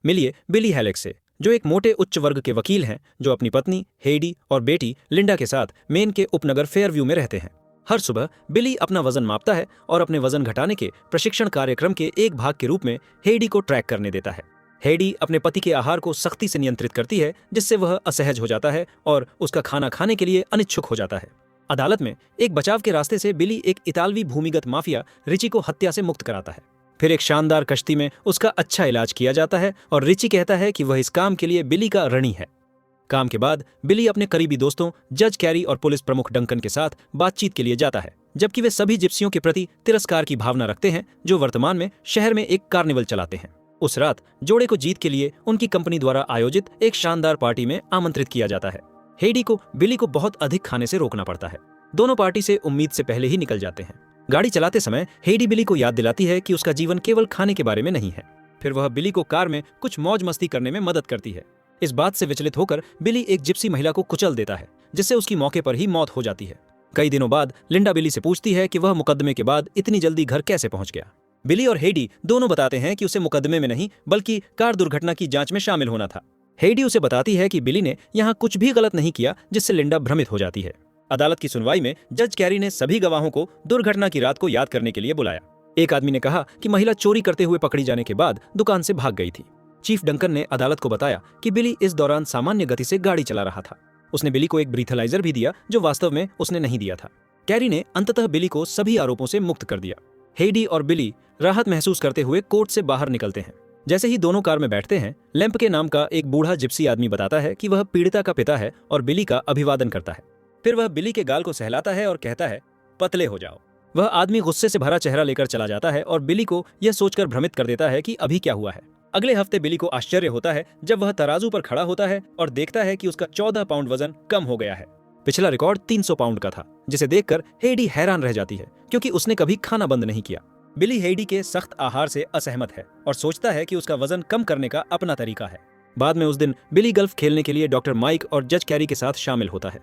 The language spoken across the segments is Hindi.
मिलिए बिली हेलेक्स से, जो एक मोटे उच्च वर्ग के वकील हैं जो अपनी पत्नी हेडी और बेटी लिंडा के साथ मेन के उपनगर फेयरव्यू में रहते हैं। हर सुबह बिली अपना वजन मापता है और अपने वजन घटाने के प्रशिक्षण कार्यक्रम के एक भाग के रूप में हेडी को ट्रैक करने देता है। हेडी अपने पति के आहार को सख्ती से नियंत्रित करती है, जिससे वह असहज हो जाता है और उसका खाना खाने के लिए अनिच्छुक हो जाता है। अदालत में एक बचाव के रास्ते से बिली एक इतालवी भूमिगत माफिया रिची को हत्या से मुक्त कराता है। फिर एक शानदार कश्ती में उसका अच्छा इलाज किया जाता है और रिची कहता है कि वह इस काम के लिए बिली का ऋणी है। काम के बाद बिली अपने करीबी दोस्तों जज कैरी और पुलिस प्रमुख डंकन के साथ बातचीत के लिए जाता है, जबकि वे सभी जिप्सियों के प्रति तिरस्कार की भावना रखते हैं जो वर्तमान में शहर में एक कार्निवल चलाते हैं। उस रात जोड़े को जीत के लिए उनकी कंपनी द्वारा आयोजित एक शानदार पार्टी में आमंत्रित किया जाता है। हेडी को बिली को बहुत अधिक खाने से रोकना पड़ता है। दोनों पार्टी से उम्मीद से पहले ही निकल जाते हैं। गाड़ी चलाते समय हेडी बिली को याद दिलाती है कि उसका जीवन केवल खाने के बारे में नहीं है। फिर वह बिली को कार में कुछ मौज मस्ती करने में मदद करती है। इस बात से विचलित होकर बिली एक जिप्सी महिला को कुचल देता है, जिससे उसकी मौके पर ही मौत हो जाती है। कई दिनों बाद लिंडा बिली से पूछती है कि वह मुकदमे के बाद इतनी जल्दी घर कैसे पहुंच गया। बिली और हेडी दोनों बताते हैं कि उसे मुकदमे में नहीं बल्कि कार दुर्घटना की जांच में शामिल होना था। हेडी उसे बताती है कि बिली ने यहाँ कुछ भी गलत नहीं किया, जिससे लिंडा भ्रमित हो जाती है। अदालत की सुनवाई में जज कैरी ने सभी गवाहों को दुर्घटना की रात को याद करने के लिए बुलाया। एक आदमी ने कहा कि महिला चोरी करते हुए पकड़ी जाने के बाद दुकान से भाग गई थी। चीफ डंकन ने अदालत को बताया कि बिली इस दौरान सामान्य गति से गाड़ी चला रहा था। उसने बिली को एक ब्रीथलाइजर भी दिया, जो वास्तव में उसने नहीं दिया था। कैरी ने अंततः बिली को सभी आरोपों से मुक्त कर दिया। हेडी और बिली राहत महसूस करते हुए कोर्ट से बाहर निकलते हैं। जैसे ही दोनों कार में बैठते हैं, लैंप के नाम का एक बूढ़ा जिप्सी आदमी बताता है कि वह पीड़िता का पिता है और बिली का अभिवादन करता है। फिर वह बिली के गाल को सहलाता है और कहता है, पतले हो जाओ। वह आदमी गुस्से से भरा चेहरा लेकर चला जाता है और बिली को यह सोचकर भ्रमित कर देता है कि अभी क्या हुआ है। अगले हफ्ते बिली को आश्चर्य होता है जब वह तराजू पर खड़ा होता है और देखता है कि उसका 14 पाउंड वजन कम हो गया है। पिछला रिकॉर्ड 300 पाउंड का था, जिसे देखकर हेडी हैरान रह जाती है, क्योंकि उसने कभी खाना बंद नहीं किया। बिली हेडी के सख्त आहार से असहमत है और सोचता है कि उसका वजन कम करने का अपना तरीका है। बाद में उस दिन बिली गल्फ खेलने के लिए डॉक्टर माइक और जज कैरी के साथ शामिल होता है।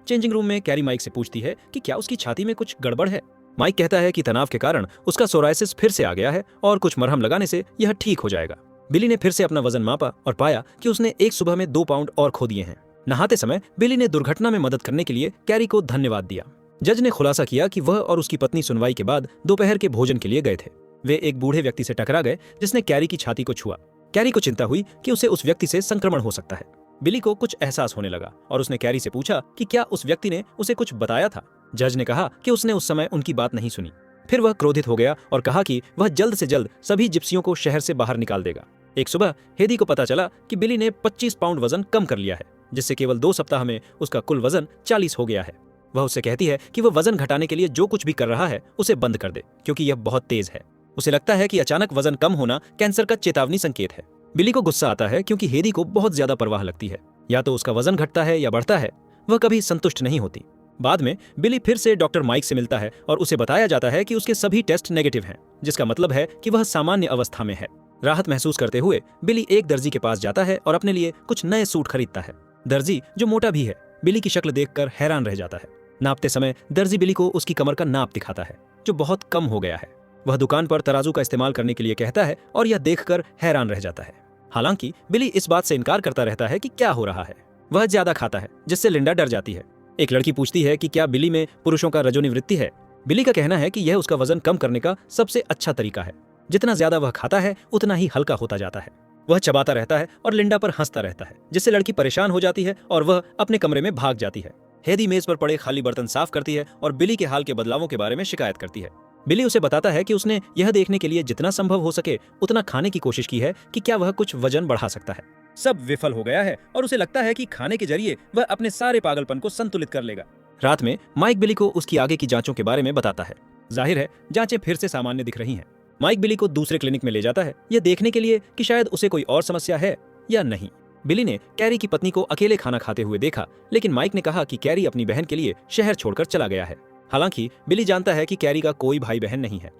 चेंजिंग रूम में कैरी माइक से पूछती है कि क्या उसकी छाती में कुछ गड़बड़ है। माइक कहता है कि तनाव के कारण उसका सोराइसिस फिर से आ गया है और कुछ मरहम लगाने से यह ठीक हो जाएगा। बिली ने फिर से अपना वजन मापा और पाया कि उसने एक सुबह में 2 पाउंड और खो दिए हैं। नहाते समय बिली ने दुर्घटना में मदद करने के लिए कैरी को धन्यवाद दिया। जज ने खुलासा किया कि वह और उसकी पत्नी सुनवाई के बाद दोपहर के भोजन के लिए गए थे। वे एक बूढ़े व्यक्ति से टकरा गए जिसने कैरी की छाती को छुआ। कैरी को चिंता हुई कि उसे उस व्यक्ति से संक्रमण हो सकता है। बिली को कुछ एहसास होने लगा और उसने कैरी से पूछा कि क्या उस व्यक्ति ने उसे कुछ बताया था। जज ने कहा कि उसने उस समय उनकी बात नहीं सुनी। फिर वह क्रोधित हो गया और कहा कि वह जल्द से जल्द सभी जिप्सियों को शहर से बाहर निकाल देगा। एक सुबह हेडी को पता चला कि बिली ने 25 पाउंड वजन कम कर लिया है, जिससे केवल 2 सप्ताह में उसका कुल वजन 40 हो गया है। वह उससे कहती है कि वह वजन घटाने के लिए जो कुछ भी कर रहा है उसे बंद कर दे, क्योंकि यह बहुत तेज है। उसे लगता है कि अचानक वजन कम होना कैंसर का चेतावनी संकेत है। बिली को गुस्सा आता है क्योंकि हेडी को बहुत ज्यादा परवाह लगती है। या तो उसका वजन घटता है या बढ़ता है, वह कभी संतुष्ट नहीं होती। बाद में बिली फिर से डॉक्टर माइक से मिलता है और उसे बताया जाता है कि उसके सभी टेस्ट नेगेटिव हैं, जिसका मतलब है कि वह सामान्य अवस्था में है। राहत महसूस करते हुए बिली एक दर्जी के पास जाता है और अपने लिए कुछ नए सूट खरीदता है। दर्जी, जो मोटा भी है, बिली की शक्ल देखकर हैरान रह जाता है। नापते समय दर्जी बिली को उसकी कमर का नाप दिखाता है, जो बहुत कम हो गया है। वह दुकान पर तराजू का इस्तेमाल करने के लिए कहता है और यह देखकर हैरान रह जाता है। हालांकि बिली इस बात से इनकार करता रहता है कि क्या हो रहा है। वह ज्यादा खाता है, जिससे लिंडा डर जाती है। एक लड़की पूछती है कि क्या बिली में पुरुषों का रजोनिवृत्ति है। बिली का कहना है कि यह उसका वजन कम करने का सबसे अच्छा तरीका है। जितना ज्यादा वह खाता है उतना ही हल्का होता जाता है। वह चबाता रहता है और लिंडा पर हंसता रहता है, जिससे लड़की परेशान हो जाती है और वह अपने कमरे में भाग जाती है। हेडी मेज पर पड़े खाली बर्तन साफ करती है और बिली के हाल के बदलावों के बारे में शिकायत करती है। बिली उसे बताता है कि उसने यह देखने के लिए जितना संभव हो सके उतना खाने की कोशिश की है कि क्या वह कुछ वजन बढ़ा सकता है। सब विफल हो गया है और उसे लगता है कि खाने के जरिए वह अपने सारे पागलपन को संतुलित कर लेगा। रात में माइक बिली को उसकी आगे की जांचों के बारे में बताता है। जाहिर है जांचें फिर से सामान्य दिख रही हैं। माइक बिली को दूसरे क्लिनिक में ले जाता है, यह देखने के लिए कि शायद उसे कोई और समस्या है या नहीं। बिली ने कैरी की पत्नी को अकेले खाना खाते हुए देखा, लेकिन माइक ने कहा कि कैरी अपनी बहन के लिए शहर छोड़कर चला गया है। हालांकि बिली जानता है कि कैरी का कोई भाई बहन नहीं है।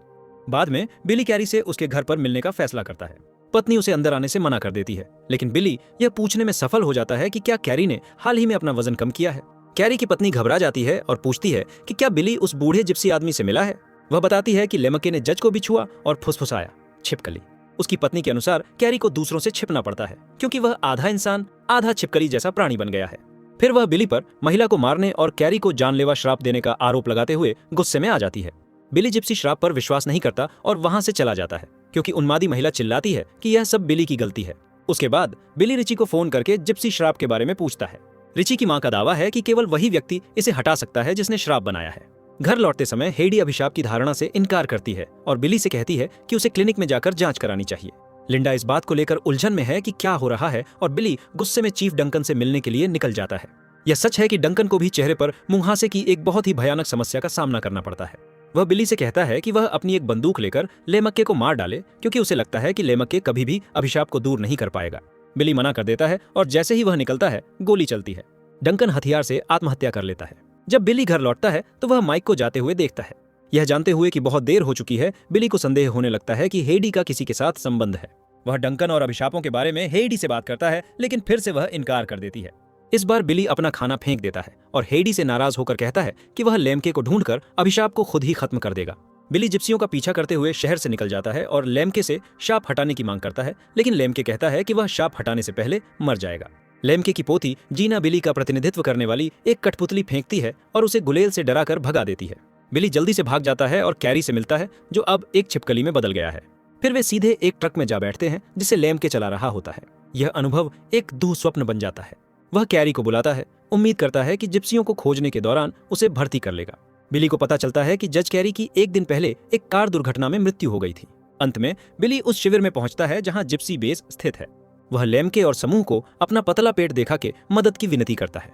बाद में बिली कैरी से उसके घर पर मिलने का फैसला करता है। पत्नी उसे अंदर आने से मना कर देती है, लेकिन बिली यह पूछने में सफल हो जाता है कि क्या कैरी ने हाल ही में अपना वजन कम किया है। कैरी की पत्नी घबरा जाती है और पूछती है कि क्या बिली उस बूढ़े जिप्सी आदमी से मिला है। वह बताती है कि लेमके ने जज को भी छुआ और फुसफुसाया, छिपकली। उसकी पत्नी के अनुसार कैरी को दूसरों से छिपना पड़ता है क्योंकि वह आधा इंसान आधा छिपकली जैसा प्राणी बन गया है। फिर वह बिली पर महिला को मारने और कैरी को जानलेवा श्राप देने का आरोप लगाते हुए गुस्से में आ जाती है। बिली जिप्सी श्राप पर विश्वास नहीं करता और वहां से चला जाता है क्योंकि उन्मादी महिला चिल्लाती है कि यह सब बिली की गलती है। उसके बाद बिली रिची को फोन करके जिप्सी श्राप के बारे में पूछता है। रिची की मां का दावा है कि केवल वही व्यक्ति इसे हटा सकता है जिसने श्राप बनाया है। घर लौटते समय हेडी अभिशाप की धारणा से इनकार करती है और बिली से कहती है कि उसे क्लिनिक में जाकर जांच करानी चाहिए। लिंडा इस बात को लेकर उलझन में है कि क्या हो रहा है और बिली गुस्से में चीफ डंकन से मिलने के लिए निकल जाता है। यह सच है कि डंकन को भी चेहरे पर मुंहासे की एक बहुत ही भयानक समस्या का सामना करना पड़ता है। वह बिली से कहता है कि वह अपनी एक बंदूक लेकर लेमक्के को मार डाले क्योंकि उसे लगता है कि लेमक्के कभी भी अभिशाप को दूर नहीं कर पाएगा। बिली मना कर देता है और जैसे ही वह निकलता है गोली चलती है। डंकन हथियार से आत्महत्या कर लेता है। जब बिली घर लौटता है तो वह माइक को जाते हुए देखता है। यह जानते हुए कि बहुत देर हो चुकी है, बिली को संदेह होने लगता है कि हेडी का किसी के साथ संबंध है। वह डंकन और अभिशापों के बारे में हेडी से बात करता है लेकिन फिर से वह इनकार कर देती है। इस बार बिली अपना खाना फेंक देता है और हेडी से नाराज होकर कहता है कि वह लेमके को ढूंढकर अभिशाप को खुद ही खत्म कर देगा। बिली जिप्सियों का पीछा करते हुए शहर से निकल जाता है और लेमके से शाप हटाने की मांग करता है, लेकिन लेमके कहता है कि वह शाप हटाने से पहले मर जाएगा। लेमके की पोती जीना बिली का प्रतिनिधित्व करने वाली एक कठपुतली फेंकती है और उसे गुलेल से डराकर भगा देती है। बिली जल्दी से भाग जाता है और कैरी से मिलता है जो अब एक छिपकली में बदल गया है। फिर वे सीधे एक ट्रक में जा बैठते हैं जिसे लेमके चला रहा होता है। यह अनुभव एक दुःस्वप्न बन जाता है। वह कैरी को बुलाता है, उम्मीद करता है कि जिप्सियों को खोजने के दौरान उसे भर्ती कर लेगा। बिली को पता चलता है कि जज कैरी की एक दिन पहले एक कार दुर्घटना में मृत्यु हो गई थी। अंत में बिली उस शिविर में पहुंचता है जहां जिप्सी बेस स्थित है। वह लेमके और समूह को अपना पतला पेट देखा के मदद की विनती करता है।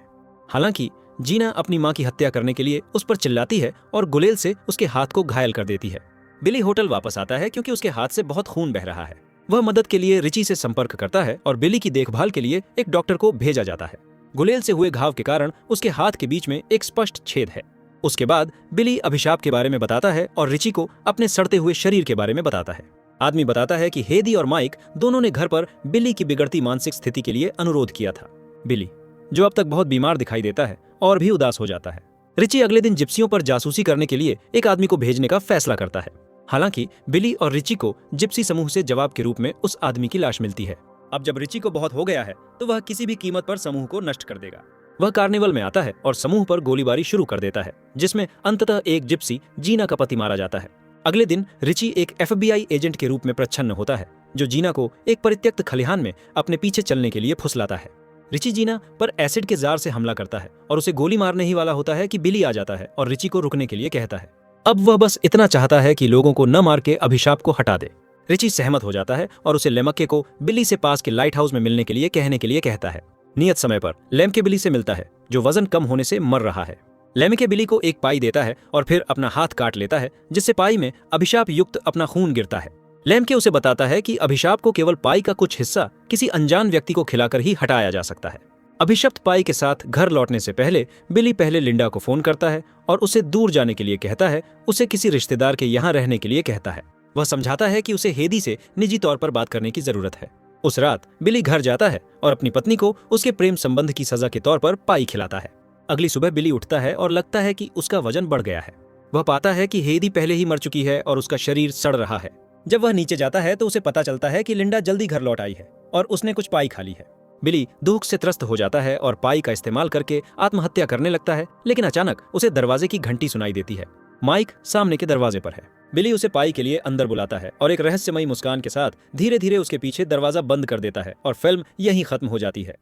हालांकि जीना अपनी मां की हत्या करने के लिए उस पर चिल्लाती है और गुलेल से उसके हाथ को घायल कर देती है। बिली होटल वापस आता है क्योंकि उसके हाथ से बहुत खून बह रहा है। वह मदद के लिए रिची से संपर्क करता है और बिली की देखभाल के लिए एक डॉक्टर को भेजा जाता है। गुलेल से हुए घाव के कारण उसके हाथ के बीच में एक स्पष्ट छेद है। उसके बाद बिली अभिशाप के बारे में बताता है और रिची को अपने सड़ते हुए शरीर के बारे में बताता है। आदमी बताता है कि हेदी और माइक दोनों ने घर पर बिली की बिगड़ती मानसिक स्थिति के लिए अनुरोध किया था। बिली, जो अब तक बहुत बीमार दिखाई देता है, और भी उदास हो जाता है। रिची अगले दिन जिप्सियों पर जासूसी करने के लिए एक आदमी को भेजने का फैसला करता है। हालांकि बिली और रिची को जिप्सी समूह से जवाब के रूप में उस आदमी की लाश मिलती है। अब जब रिची को बहुत हो गया है तो वह किसी भी कीमत पर समूह को नष्ट कर देगा। वह कार्निवल में आता है और समूह पर गोलीबारी शुरू कर देता है, जिसमें अंततः एक जिप्सी जीना का पति मारा जाता है। अगले दिन रिची एक FBI एजेंट के रूप में प्रच्छन्न होता है जो जीना को एक परित्यक्त खलिहान में अपने पीछे चलने के लिए फुसलाता है। रिची जीना पर एसिड के जार से हमला करता है और उसे गोली मारने ही वाला होता है कि बिली आ जाता है और रिची को रुकने के लिए कहता है। अब वह बस इतना चाहता है कि लोगों को न मार के अभिशाप को हटा दे। रिची सहमत हो जाता है और उसे लेमक्के को बिली से पास के लाइट हाउस में मिलने के लिए कहता है। नियत समय पर लेमके बिली से मिलता है जो वजन कम होने से मर रहा है। लेमके बिली को एक पाई देता है और फिर अपना हाथ काट लेता है, जिससे पाई में अभिशाप युक्त अपना खून गिरता है। लेमके उसे बताता है कि अभिशाप को केवल पाई का कुछ हिस्सा किसी अनजान व्यक्ति को खिलाकर ही हटाया जा सकता है। अभिशप्त पाई के साथ घर लौटने से पहले बिली पहले लिंडा को फोन करता है और उसे दूर जाने के लिए कहता है। उसे किसी रिश्तेदार के यहाँ रहने के लिए कहता है। वह समझाता है कि उसे हेदी से निजी तौर पर बात करने की जरूरत है। उस रात बिली घर जाता है और अपनी पत्नी को उसके प्रेम संबंध की सजा के तौर पर पाई खिलाता है। अगली सुबह बिली उठता है और लगता है कि उसका वजन बढ़ गया है। वह पाता है कि हेदी पहले ही मर चुकी है और उसका शरीर सड़ रहा है। जब वह नीचे जाता है तो उसे पता चलता है कि लिंडा जल्दी घर लौट आई है और उसने कुछ पाई खा ली है। बिली दुख से त्रस्त हो जाता है और पाई का इस्तेमाल करके आत्महत्या करने लगता है, लेकिन अचानक उसे दरवाजे की घंटी सुनाई देती है। माइक सामने के दरवाजे पर है। बिली उसे पाई के लिए अंदर बुलाता है और एक रहस्यमयी मुस्कान के साथ धीरे धीरे उसके पीछे दरवाजा बंद कर देता है और फिल्म यहीं खत्म हो जाती है।